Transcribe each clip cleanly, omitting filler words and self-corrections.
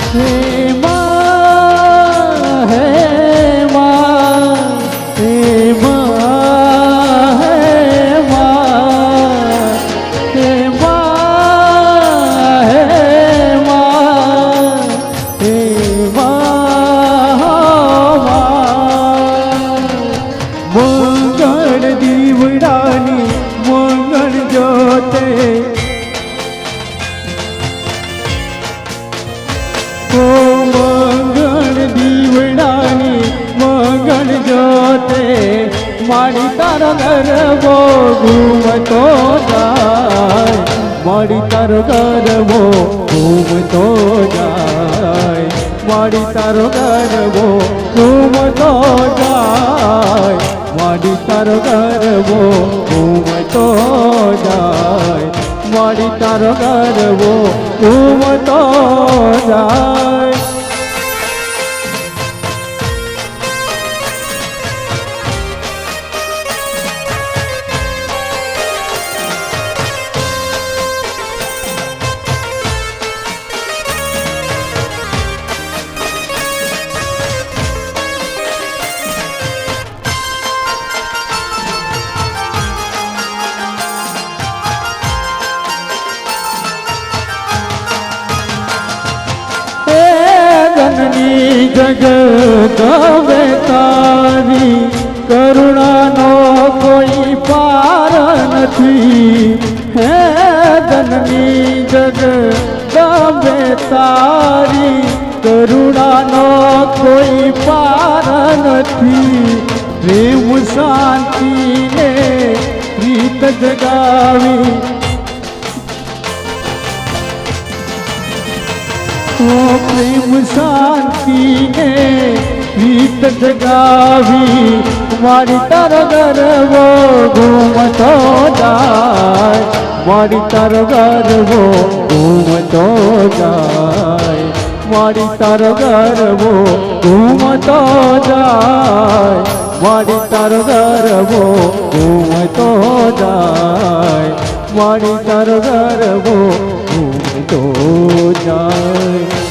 हे माँ, हे माँ, हे माँ, हे माँ, हे माँ, हे माँ, हे माँ, मंगल दीवडानी मंगल ज्योते मंगल दीवडानी मंगल ज्योते माड़ी तारो गरबो घूमतो जाय माड़ी तारो गरबो घूमतो जाय माड़ी तारो गरबो घूमतो जाय माड़ी तारो गरबो घूमतो जाय माड़ी तारो गरबो घूमतो जाय। जननी जगदंबे तारी करुणानो कोई पार नहीं हे जननी जगदंबे तारी करुणानो कोई पार नहीं प्रेम शांति ने प्रीत जगावी प्रेम शांति ने प्रीत जगावी मारी तारो गरबो घूमतो जाय मारी तारो गरबो घूमतो जाय मारी तारो गरबो घूमतो जाय મારી તારો ગરબો ઘૂમતો જાય, મારી તારો ગરબો ઘૂમતો જાય.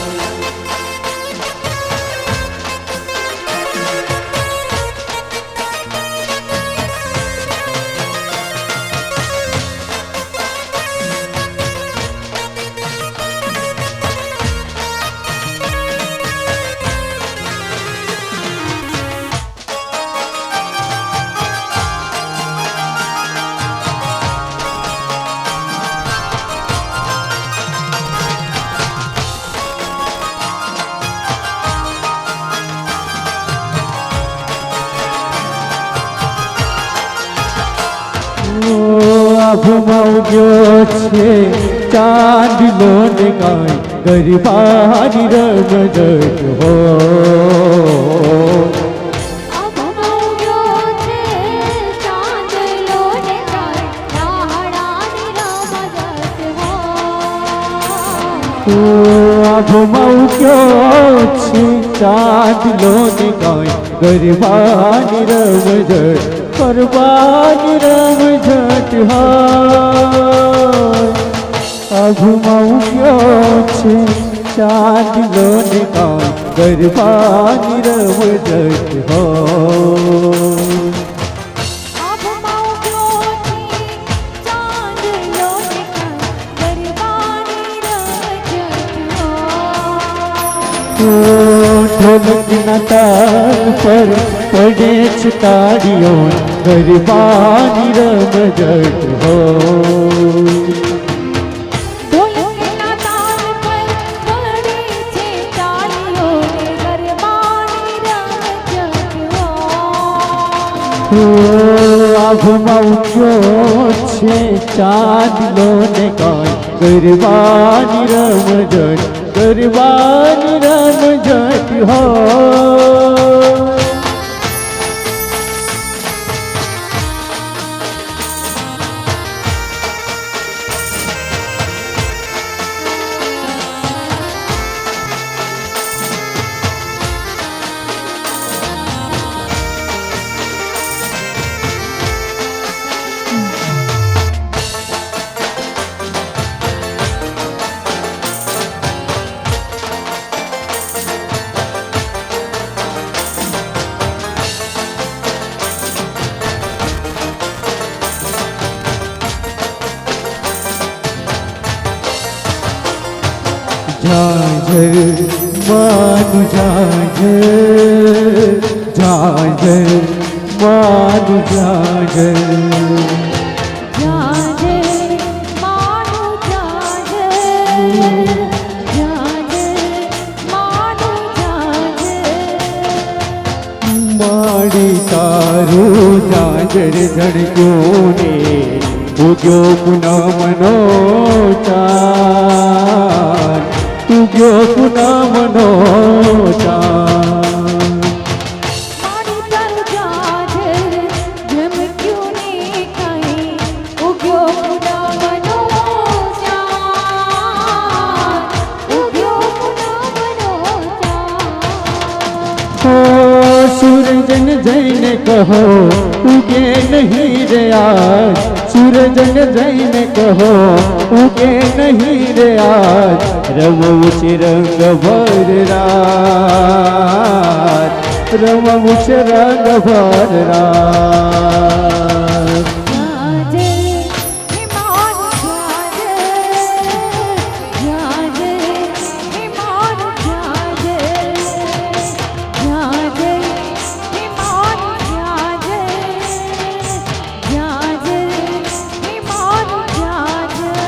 આભમાં ઉગ્યો છે ચાંદલો ને કાંઈ ગરબાની રમઝટ હો. આભમાં ઉગ્યો છે ચાંદલો ને કાંઈ રાહડાની રમઝટ હો. આભમાં ઉગ્યો છે ચાંદલો ને કાંઈ ગરબાની રમઝટ, ગરબાની રમઝટ હોય. આભમાં ઉગ્યો છે ચાંદલો ને કાંઈ ગરબાની રમઝટ હોય. આભમાં ઉગ્યો છે ચાંદલો ને કાંઈ ગરબાની રમઝટ હો. ઢોલકના તાલ પર પડે છે તાળીઓ, ગરબાની રમઝટ હોય. ઢોલકના તાલ પર પડે છે તાળીઓ ને ગરબાની રમઝટ હો. આભમાં ઉગ્યો છે ચાંદલો ને કાંઈ ગરબાની રમઝટ, ગરબાની રમઝટ હોય. ઝાંઝર માનું ઝાંઝર, ઝાંઝર માનું ઝાંઝર. ઝાંઝર માનું ઝાંઝર, ઝાંઝર માનું ઝાંઝર. માડી તારું ઝાંઝર ધડક્યું ને ઉગ્યો પૂનમનો ચાંદ, ઉગ્યો પૂનમનો ચાંદ. મારી તારું ઝાંઝર ઝમક્યું ને કાંઈ ઉગ્યો પૂનમનો ચાંદ, ઉગ્યો પૂનમનો ચાંદ. ઓ સૂરજન જઈને કહો ઉગે નહીં રે આજ, સૂરજન જઈને કહો ઉગે નહીં રે આજ. રમવું છે રંગ ભર રાત, રમવું છે રંગ ભર રાત. ઝાંઝર હે મારું ઝાંઝર, ઝાંઝર હે મારું ઝાંઝર, ઝાંઝર હે મારું ઝાંઝર, ઝાંઝર હે મારું ઝાંઝર.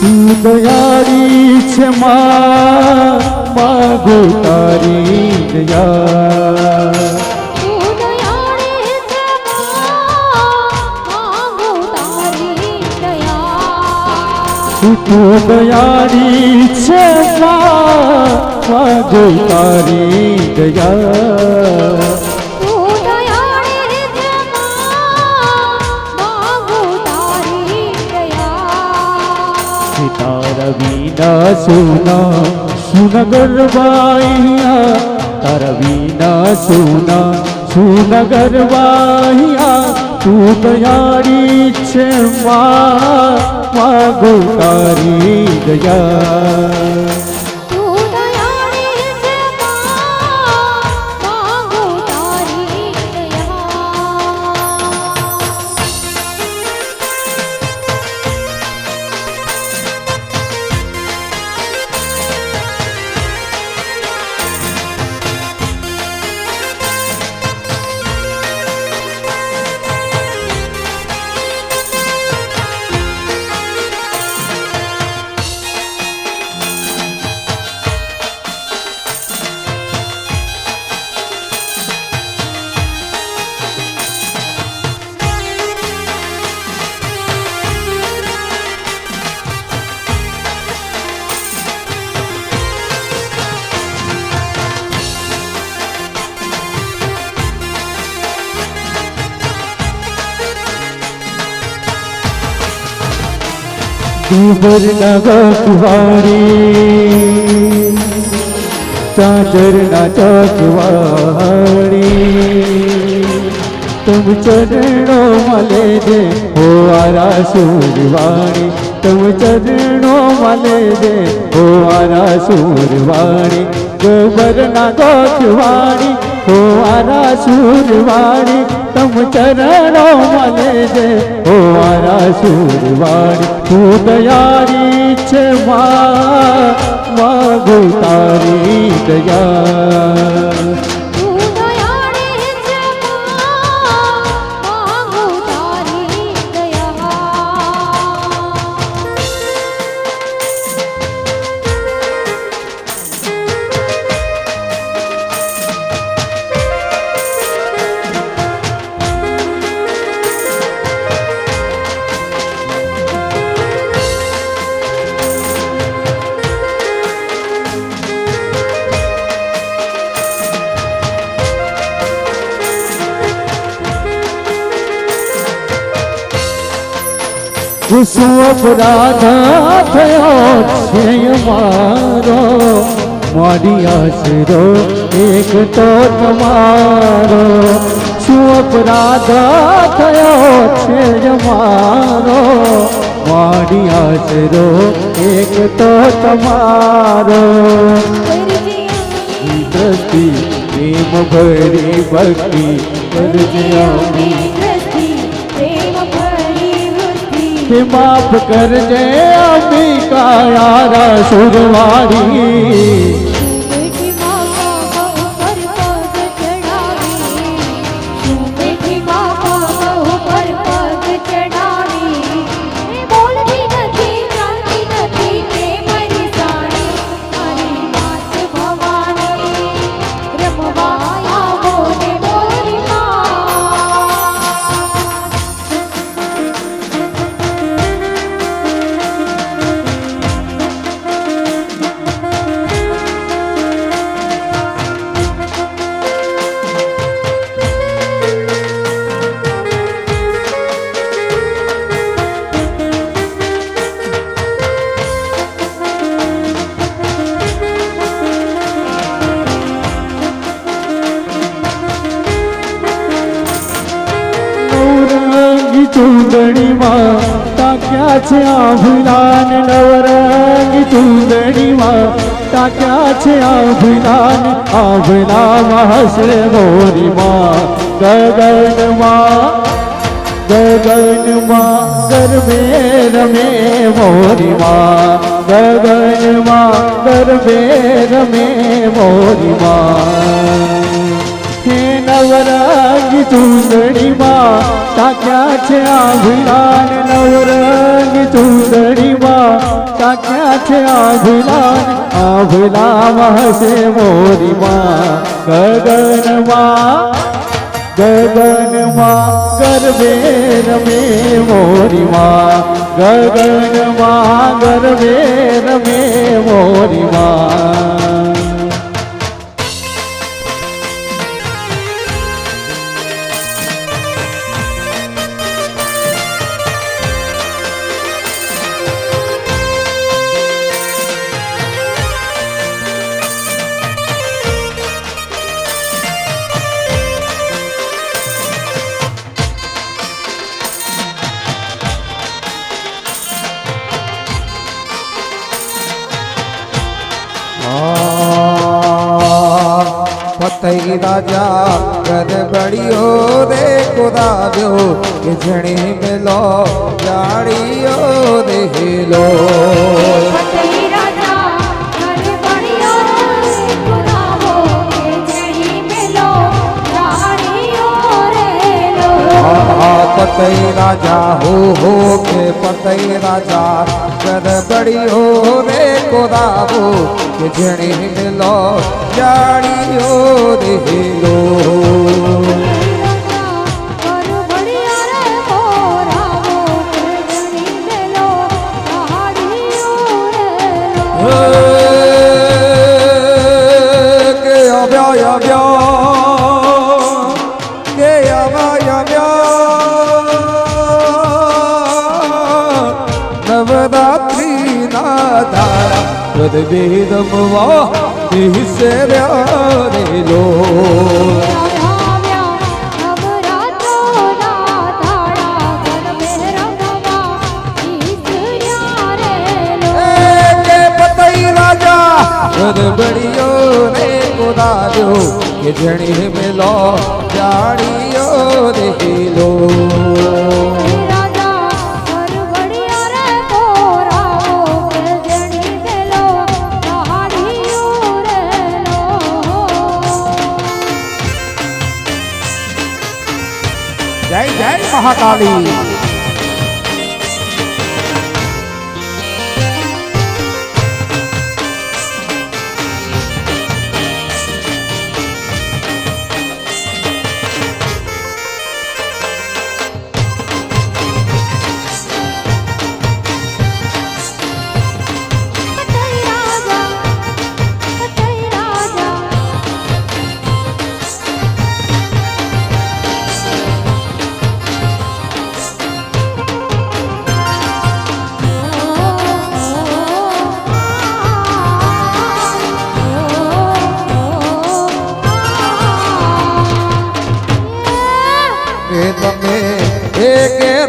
તું દયાળી છે માં માગો તારી દયા તું દયાળી છે માંગુ તારી દયા તું દયાળી છે માં માગો તારી દયા તું દયાળી છે માંગુ તારી દયા તારા વિના સુના સુનગરવાઈયા તારા વિના સુનગરવાઈયા તું દયાળી છે માગો તારી દયા તું દયાળી છે માંગુ તારી દયા दूबर नगवारी चादर न चौकवारी तुम चरणों मले दे हो आरा सूरवाणी तुम चरणों मले दे हो आरा सूरवाणी गोबर न गोचवाणी हो आरा सूरवाणी तुम चरणों मले दे हो आरा सूरवाणी तू दयारी छे मागो तारी दया તું દયાળી છે માંગુ તારી દયા શું અપરાધ થયો છે મારો મારી આશરો એક તો તમારો શું અપરાધ થયો છે મારો મારી આશરો એક તો તમારો દ્રષ્ટિ પ્રેમ ભરી ભક્તિ કરજે આમી કે માફ કરજે અંબિકા યારા સુરવારી ચૂંદડીમાં તાક્યા છે આભલાન નવરંગી ચૂંદડીમાં તાક્યા છે આભલાન આભલામાં હશે મોરીમાં ગગનમાં ગરબે રમે મોરીમાં ગગનમાં ગરબે રમે મોરીમાં હે નવ નવરંગી ચૂંદડીમાં ટાક્યા છે આભલાન નવરંગી ચૂંદડીમાં ટાક્યા છે આભલાન આભલામાં હશે મોરીમાં ગગનમાં ગરબે રમે મોરીમાં ગગનમાં ગરબે રમે મોરીમાં फतेह राजा गड़बड़ियो रे कुदाव्यो के जणी मिलो जाड़ियो रे लो ફતેહ રાજા ગરબડિયો કુદાવો કે જણી મેલો જાણીઓ રેલો फतेह राजा हो के फतेह राजा गड़बड़ियो रे कुदावो के जणी मिलो जाड़ियो रे लो ગરબડિયા રે મોરાવો કે જણી મેલો જાણીઓ રેલો કે આવ્યા કે આવ્યા નવરાત્રી ના ધારા ગદબેદમવા દિસે રે લો गड़बड़ियो रे कुदाव्यो के जणी मिलो जाड़ियो रे लो जय जय महाकाली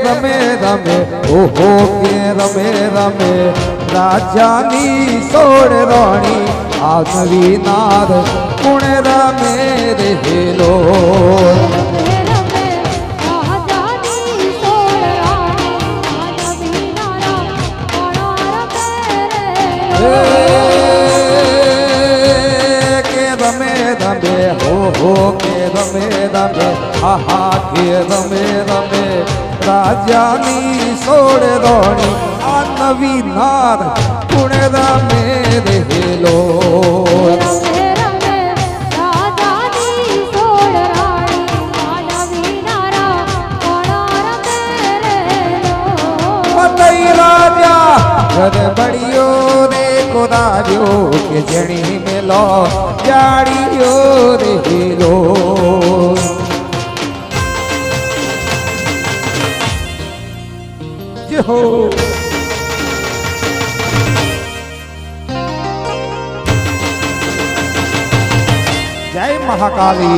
रमे रमे ओहो के रमे रमे राजानी सोड़ रोणी आगवी नार कुण रमे रे लो के रमे रमे हो के रमे रमे आहा के रमे रमे राजानी सोड़ रोणी आ नवी नार कुण रमे रे लो गड़बड़ियो रे कुदाव्यो के जणी मिलो जाड़ियो रे लो हो जय महाकाली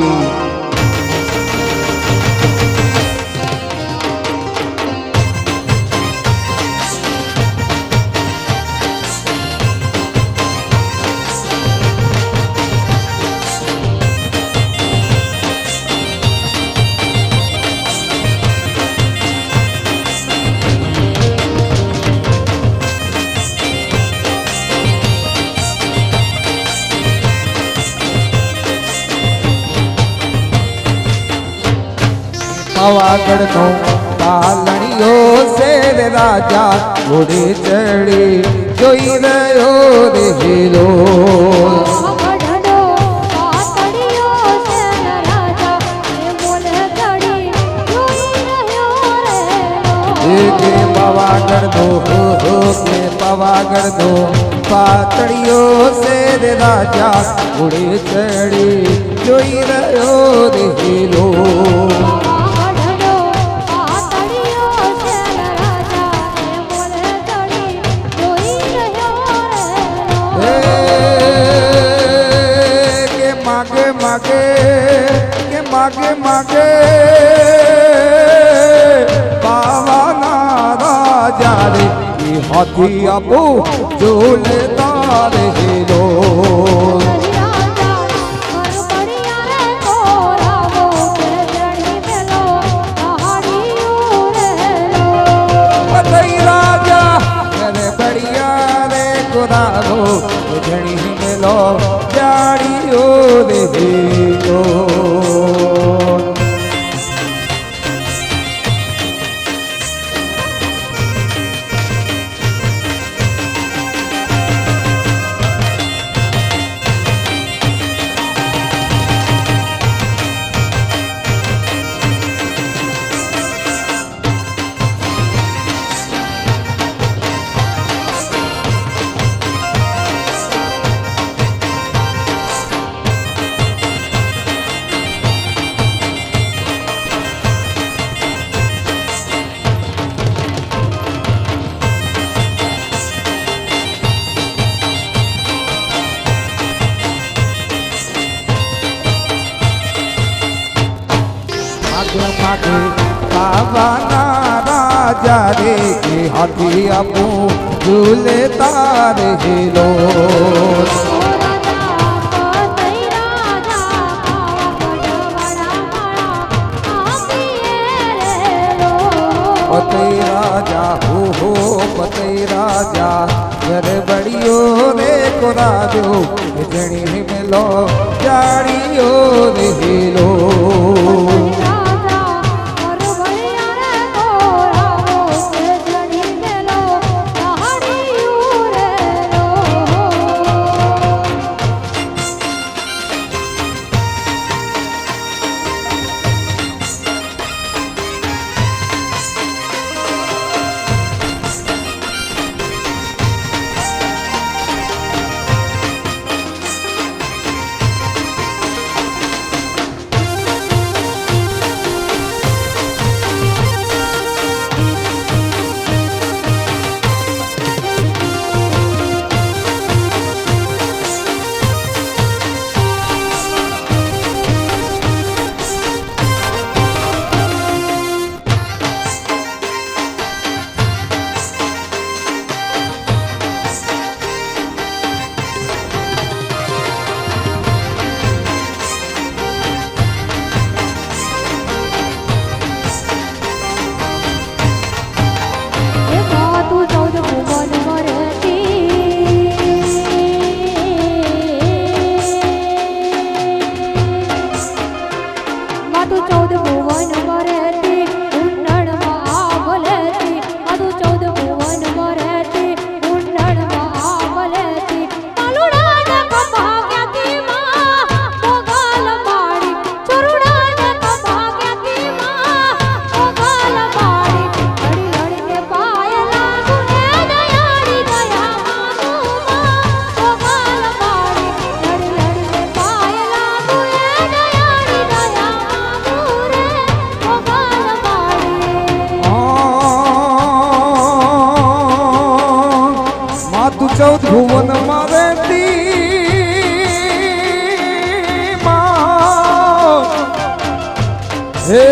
પાવાગઢનો પાલણીયો શેર રાજા ઘોડે ચડી જોઈ રહ્યો રે હીરો ગઢડો પાતળિયો છે રાજા એ બોલે ચડી જોઈ રહ્યો રે કે પાવાગઢનો કે પાવાગઢનો પાતળિયો શેર રાજા ઘોડે ચડી જોઈ રહ્યો રે હીરો ગઢડો પાતળિયો છે રાજા એ બોલે ચડી જોઈ રહ્યો રે કે માગે માગે કે માગે માગે પાવાના રાજા રે એ હાથી આપો જોલે તારે હેલો રાજા કરબડિયા રે કોરાવો કે ચડી મેલો પહાડીયું રે પતઈ રાજા કરે બડિયા રે કોરારો જણી મેલો જાડીઓ રે હેલો માગે પાવાના રાજા રે કે હાથી આપું ઝૂલે તારે હેલો પતઈ રાજા હો પતઈ રાજા ઘર બડિયો રે કોરાવ્યો જણી મેલો જાડીઓ રે હેલો ચૌદ ભુવન માં રહેતી માં હે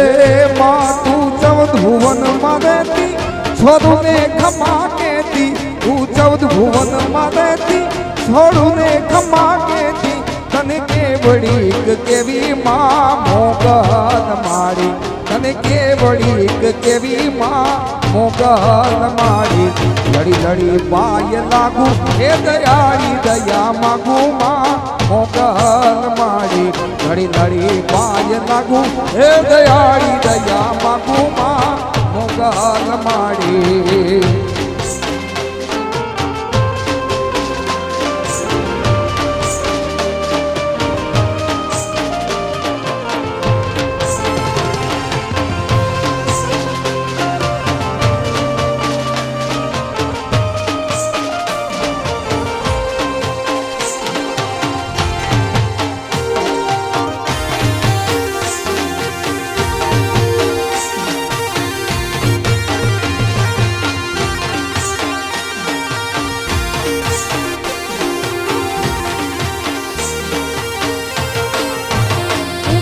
માં તું ચૌદ ભુવન માં રહેતી છોડું ને ખમા કેતી તું ચૌદ ભુવન માં રહેતી છોડું ને ખમા કેતી તને કેવડી કેવી માં મોગન મારી તને કેવડી કેવી માં મોગન મારી લડી લડી પાય લાગુ હે દયાળી દયા માગુ માં મોગન મારી લડી લડી પાય લાગુ હે દયાળી દયા માગુ માં મોગલ માડી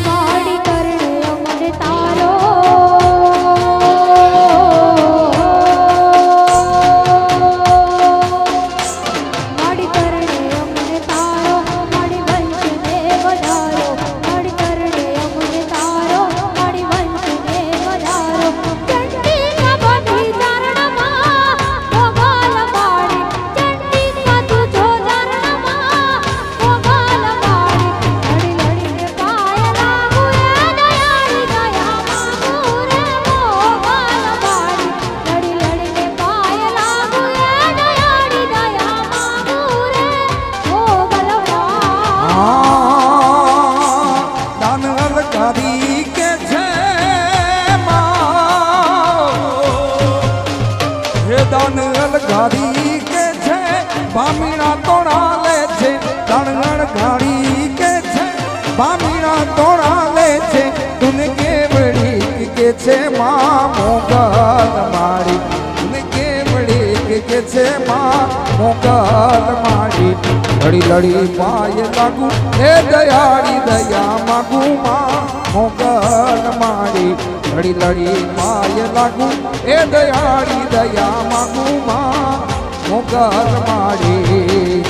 માડી કરણે અમને તારો માડી કરણે અમને તારો માડી વંશને વધારો માડી કરણે અમને તારો માડી વંશને વધારો ચંડી કબડી ચરણમાં ગોગલ માડી ચંડી કતું જો ચરણમાં ગોગલ માડી લડી લડીને પાય લાગુ રે દયાળી દયા માગુ રે ગોગલ માડી લડી લડીને પાય લાગુ રે દયાળી દયા માગુ રે ગોગલ માડી દાન અલકારી કે છે હે દાન અલકારી કે છે બામીણા તોડા લે છે દાન અલકારી કે છે બામીણા તોડા લે છે તુને કેવડી કે છે માં મોગલ માડી તુને કેવડી કે છે માં મોગલ માડી લડી લડી પાય લાગુ હે દયાળી દયા માગુ માં મોગલ માડી લડી લડી પાય લાગુ હે દયાળી દયા માગુ માં મોગલ માડી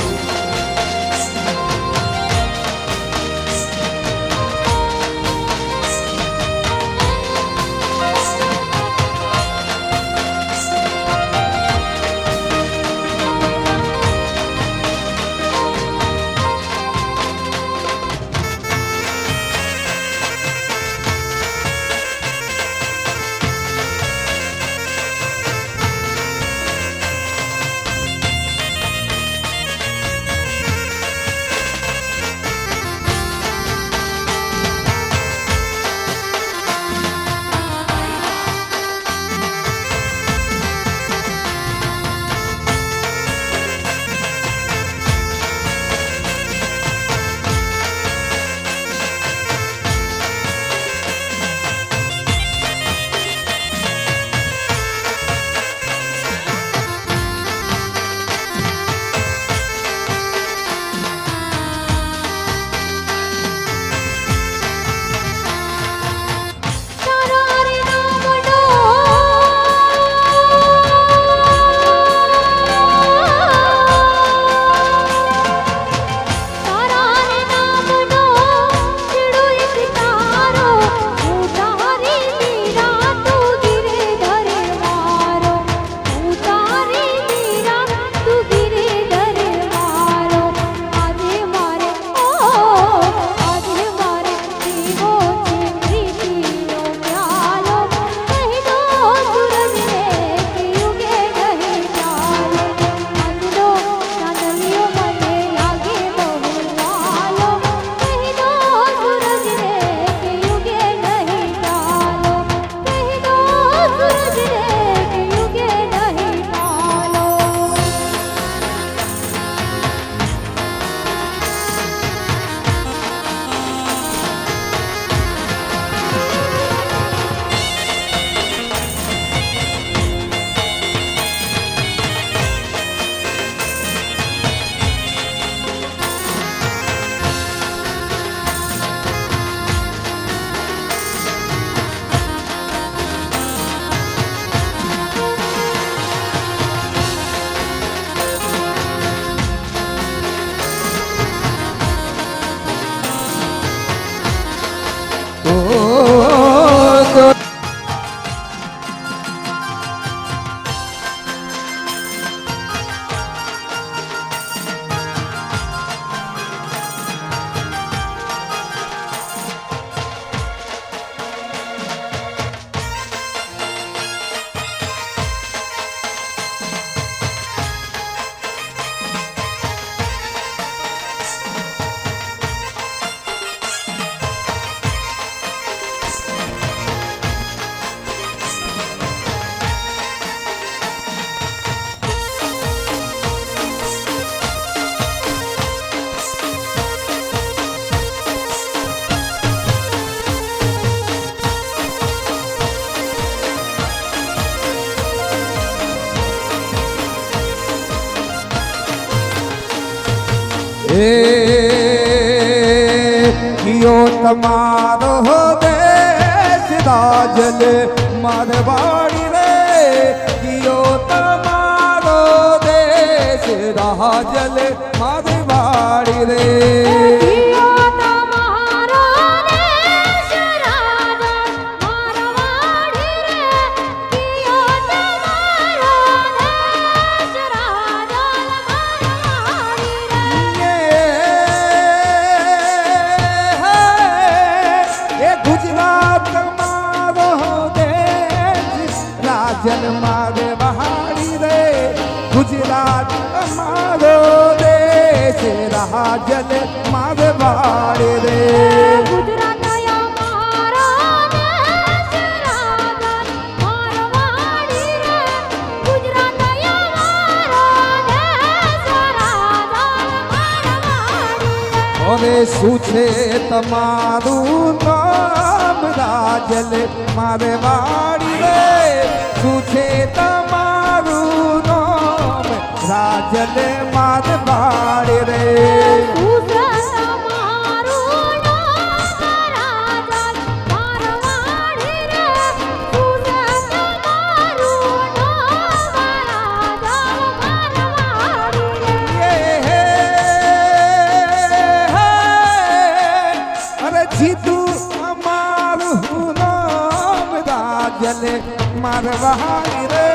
તમારો દેશ રાજલ મારવાડી રે કિયો તમારો દેશ રાજલ મારવાડી રે કિયો તમારો દેશ રાજા મારવાડી રે કિયો તમારો દેશ રાજા મારવાડી રે એ ગુજરાત મારો દેશ રાજન મારે બહાડી રે ગુજરાત મારો દેશ રાજન મારે બહાડી રે ગુજરાત અમારો દેશ રાજા મારવાડી રે ગુજરાત અમારો દેશ રાજા મારવાડી રે અરે શું છે તમારું નામ રાજલ મારે વાડી રે શું છે તમારું નામ રાજલ મારે વાડી રે ગુજરાત અમારું નામ રાજા મારવાડી રે ગુજરાત અમારું નામ રાજા મારવાડી રે અરે જીતું અમારું નામ રાજલ મારવાડી રે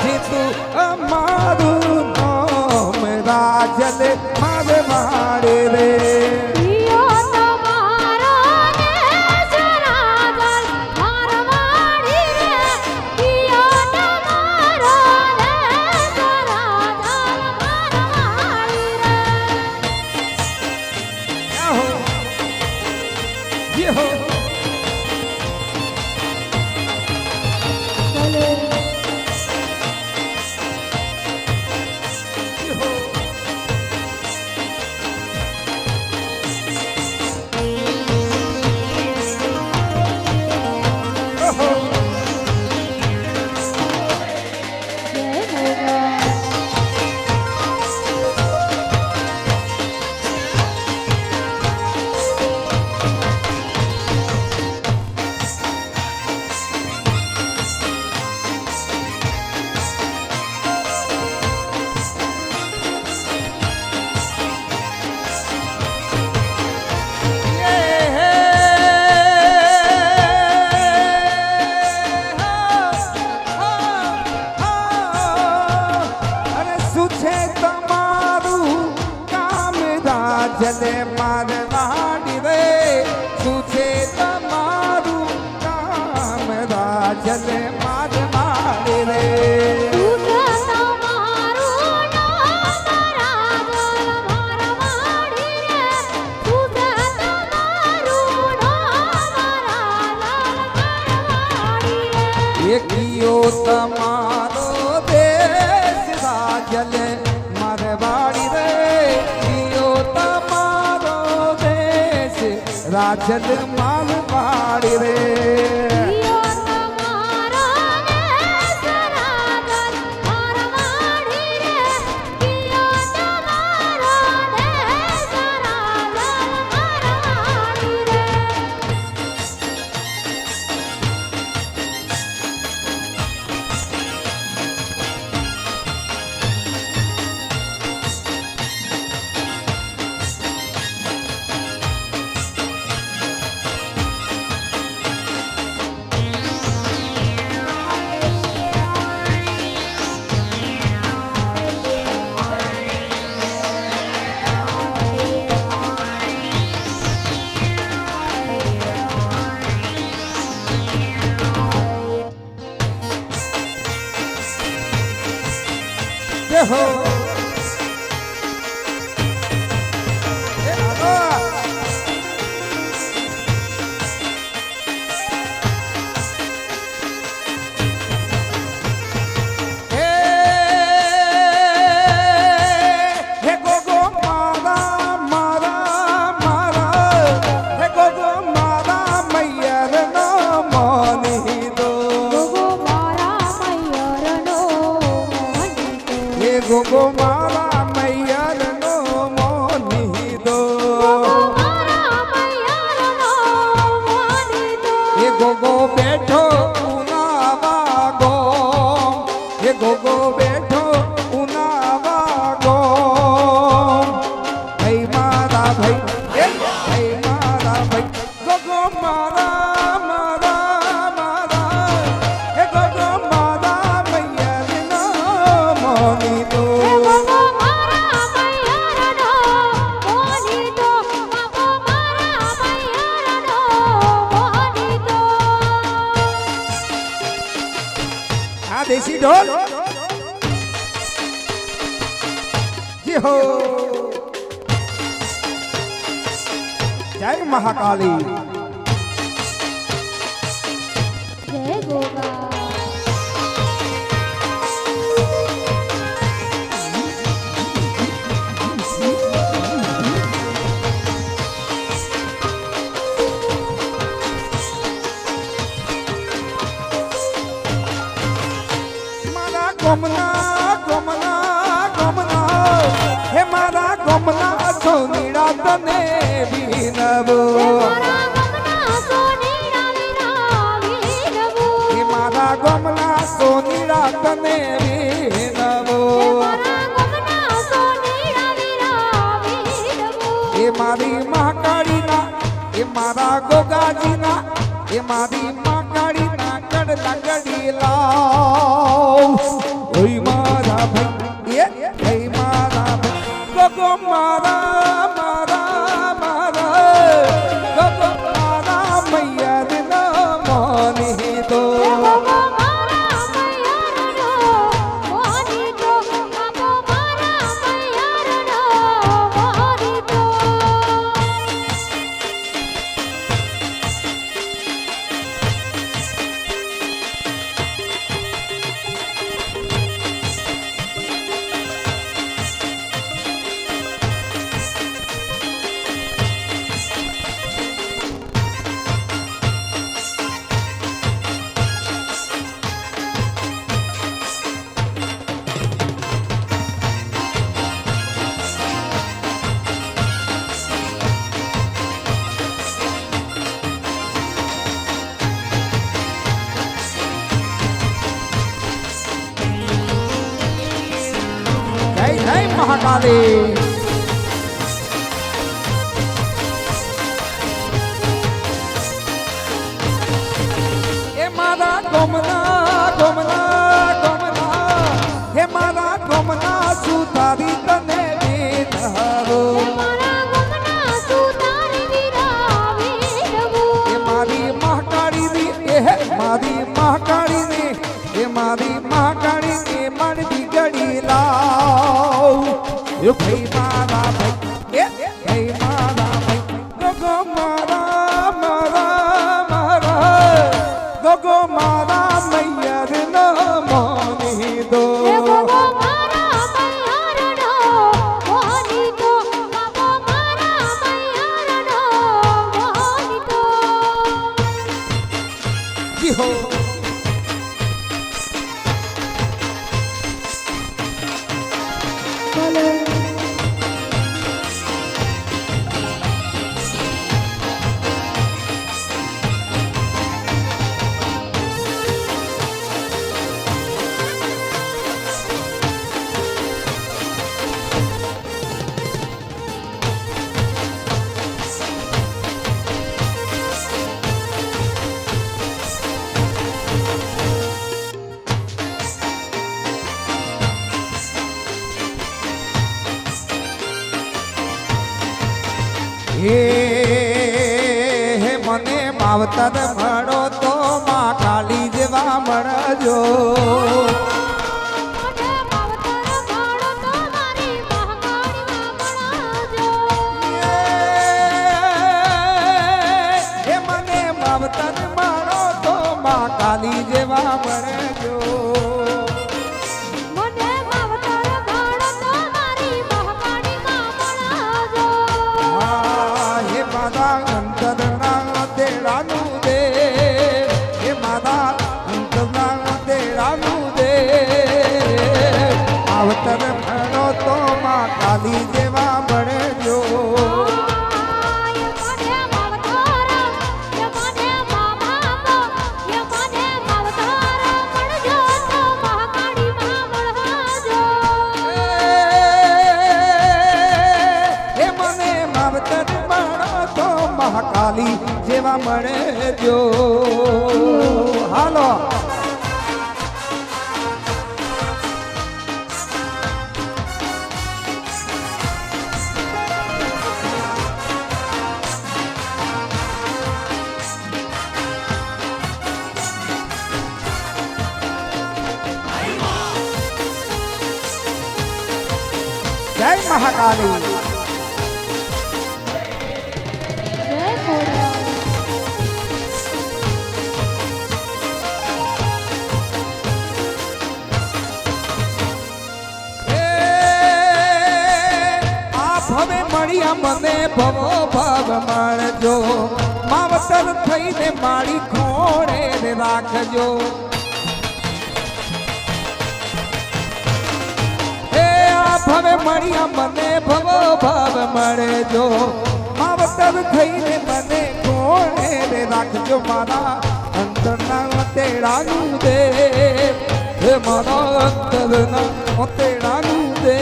જીતું અમારું નામ રાજલ મારવાડી રે કિયો તમારો દેશ રાજા મારવાડી રે કિયો તમારો દેશ રાજા મારવાડી રે યહો ભલે જય ભગવાન અરે શું છે તમારું કામ રાજલે મારવાડી રે શું છે તમારું કામ રાજલે મારવાડી રે ગુજરાત અમારું નામ રાજા મારવાડી રે ગુજરાત અમારું નામ રાજા મારવાડી રે એકિયો તમારો દેશ રાજલ મારવાડી રે કિયો તમારો દેશ રાજલ મારવાડી રે કિયો તમારો દેશ રાજા મારવાડી રે કિયો તમારો દેશ રાજા મારવાડી રે ભાઈ એ મારા ભાઈ ગગો મારા મારા મારા એ ગગો મારા મૈયા મોની તો એ ગોગો મારા મૈયારનો મોની તો ગોગો મારા મૈયારનો મોની તો આ દેશી ઢોલ જી હો જય મહાકાલી જય ગોગા મારા ગમના ગમના ગમના હે મારા ગમના સોનીડા તને વિનવો મારા ગમના સોનીડા વિરાવીરવો હે મારા ગમના સોનીડા તને વિનવો મારા ગમના સોનીડા વિરાવીરવો એ મારી મહાકાળીના એ મારા ગોગાજીના એ મારી મહાકાળીના કડલા કડીલા ઓય મારા ભાઈ એ મારા ભાઈ ગગો મારા મારા મારા ગગો મારા મૈયા મોની તો ગોગો મારા મૈયારનો મોની તો ગોગો મારા મૈયારનો મોની તો જય જય મહાકાલી એ મારા ગમના ગમના ગમના હે મારા ગમના સુતારી તને વિનવો મારા ગમના સુતારી વિરાવીરવો એ મારી મહાકાળીની એ મારી મહાકાળીની એ મારી મહાકાળીની મન બિગડી લાવ એ ભાઈ મારા ભાઈ એ ભાઈ મારા ભાઈ ગગો મારા મારા મારા ગગો મારા મૈયા મોની દો એ ગોગો મારા મૈયારનો મોની તો ગોગો મારા મૈયારનો મોની તો જી હો હે મને માવતર મળો તો માં કાળી જેવા મળજો મોઢે માવતર ભાડો તો મારી મહાકાળીમાં મળાજો હે મને માવતર મળો તો માં કાળી જેવા મળજો મોઢે માવતર ભાડો તો મારી મહાકાળીમાં મળાજો હા હે મારા અંતરના તેડાનું દે હે મારા અંતરના તેડાનું દે માવતર મળો તો માં કાળી જેવા મળજો યમને માવતર યમને મામાપો યમને માવતર મળજો તો મહાકાળીમાં મળાજો હે મને માવતર મળો તો મહાકાલી જેવા મળે જો હાલો જય મહાકાલી જય ખોડિયાર ભવે મળ્યા મને ભવો ભાવ માણજો માવતર થઈને મારી ખોડે રે રાખજો હે આ ભવે મળ્યા મને ભવો ભાવ મળજો માવતર થઈને મને ખોડે રે રાખજો મારા અંતરના તેડાનું દે હે મારા અંતરના તેડાનું દે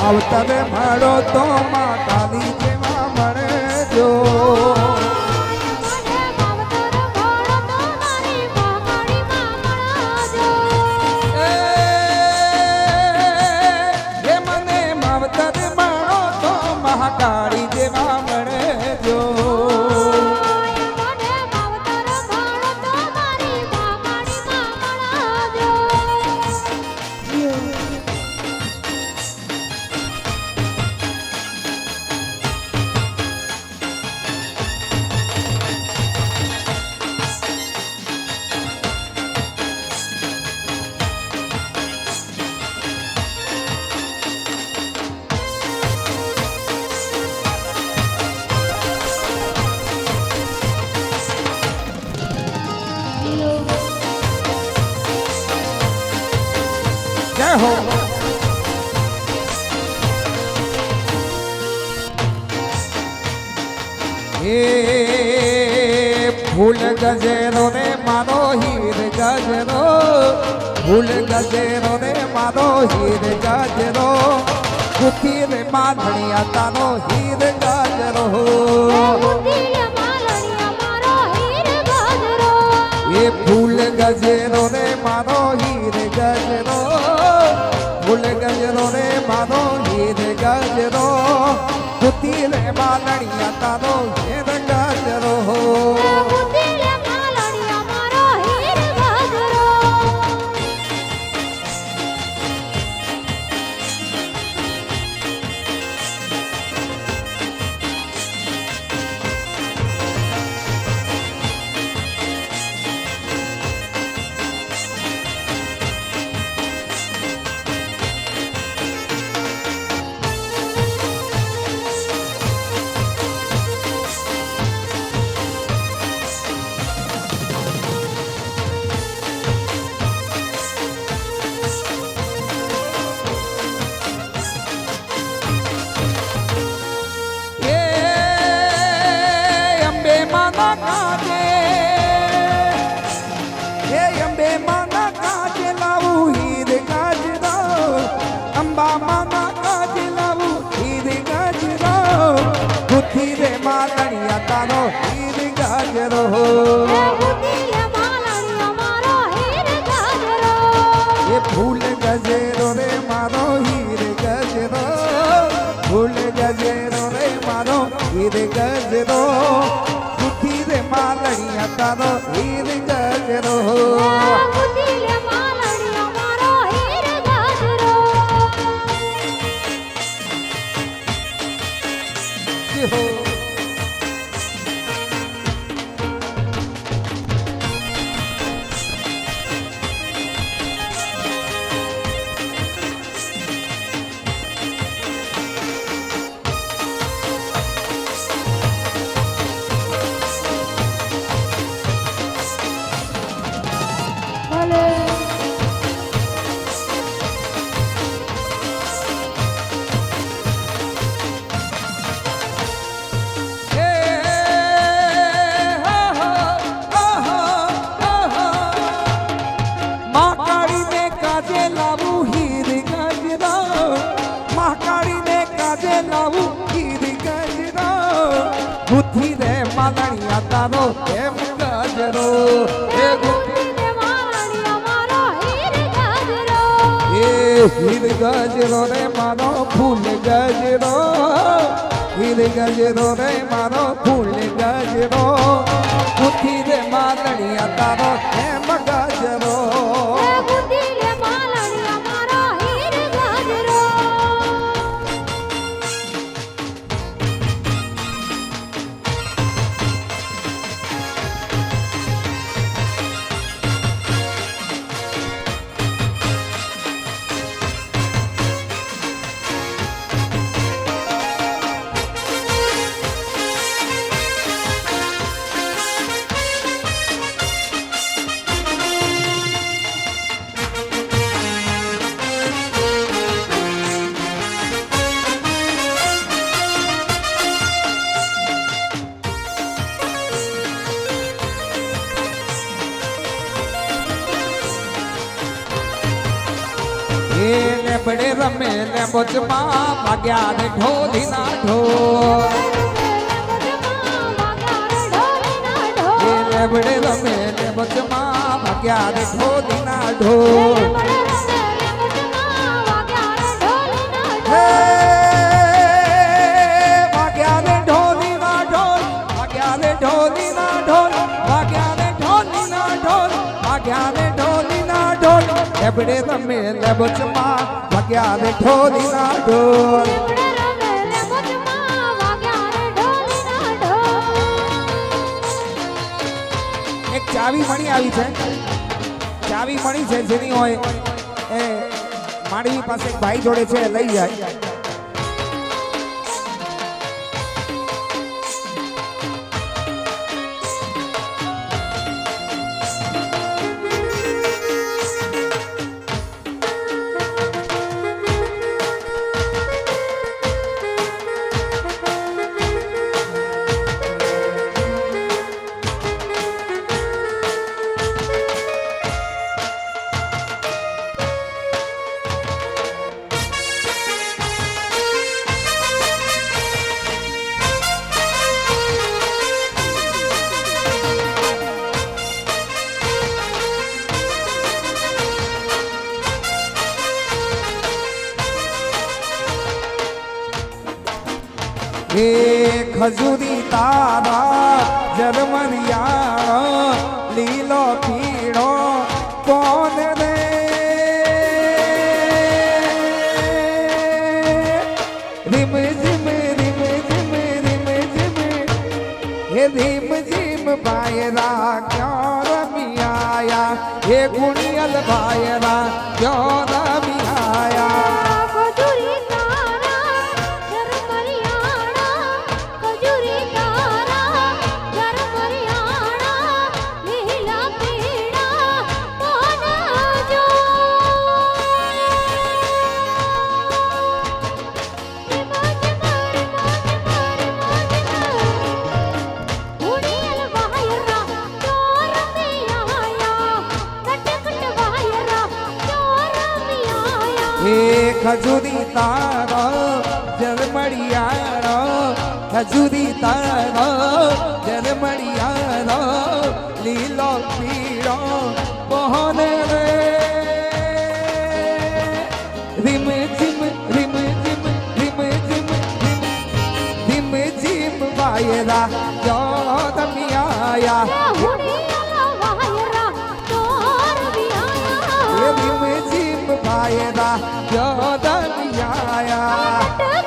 આવતરે મળો તો માં કાલી જેવા મળે જો મને માવતર ભાડો તો મારી મહાકાળીમાં મળજો હે મને માવતર મળો તો મહાકાળી જેવા મળે જો મને માવતર ભાડો તો મારી મહાકાળીમાં મળજો જય હો એ ફૂલ ગજેરો રે મારો હીર ગજરો ફૂલ ગજેરો રે મારો હીર ગજરો કુથી રે માધણિયા તારો હીર ગજરો બુદ્ધિય માલણીયા મારો હીર ગજરો એ ફૂલ ગજેરો રે મારો હીર ગજરો ફૂલ ગજરો રે મારો હીર ગજરો કુથી રે માધણિયા તારો હીર ગજરો બુદ્ધિય માલણીયા મારો હીર ગજરો એ અંબે માના કાજે એ અંબે માના કાજે લાવું હીર ગાજરો અંબા માના કાજે લાવું હીર ગાજરો બુદ્ધિ રે માલણિયા તારો હીર ગાજરો બુદ્ધિય માલણીયા મારો હીર ગજરો એ ફૂલ ગજેરો રે મારો હીર ગજરો ફૂલ ગજેરો રે મારો હીર ગજરો બુદ્ધિ રે માલણિયા તારો હીર ગજરો બુદ્ધિય માલણીયા મારો હીર ગજરો હો ભલે હીર ગજરો ગુથી રે માલણિયા તારો એમ ગજરો એ ગુથી ગુંથીને માલણિયા મારો હીર ગજરો. એ હીર ગજરો રે મારો ફૂલ ગજરો હીર ગજરો રે મારો ફૂલ ગજરો ગુથી રે માલણિયા તારો એમ ગજરો એ ગુંથીને માલણિયા મારો હીર ગજરો. લેબડે રમે લેબોચમાં વાગ્યા રે ઢોલીના ઢોલ એ લેબડે રમે લેબોચમાં વાગ્યા રે ઢોલીના ઢોલ હે વાગ્યા રે ઢોલીના ઢોલ વાગ્યા રે ઢોલીના ઢોલ વાગ્યા રે ઢોલીના ઢોલ વાગ્યા રે ઢોલીના ઢોલ લેબડે રમે લેબોચમાં વાગ્યા રે ઢોલીના ઢોલ એક ચાવી મણી આવી છે ચાવી મણી છે જેની હોય એ માડવી પાસે એક ભાઈ જોડે છે લઈ જાય હે ખજૂરી તારા જરમરિયા લીલો પીળો કોણ રે રીમ ઝીમ રીમ ઝીમ રીમ ઝીમ હે રીમ ઝીમ ભાયરા ક્યાં રમી આયા હે ગુણિયલ ભાયરા ક્યાં રમી આયા ખજૂરી તારો જરમડિયાળો ખજૂરી તારો જરમડિયાળો લીલો પીળો કોણ રે રીમ ઝીમ રીમ ઝીમ રીમ ઝીમ રીમ ઝીમ વાયરા યો તમે આયા રીમ ઝીમ વાયરા યો તમે આયા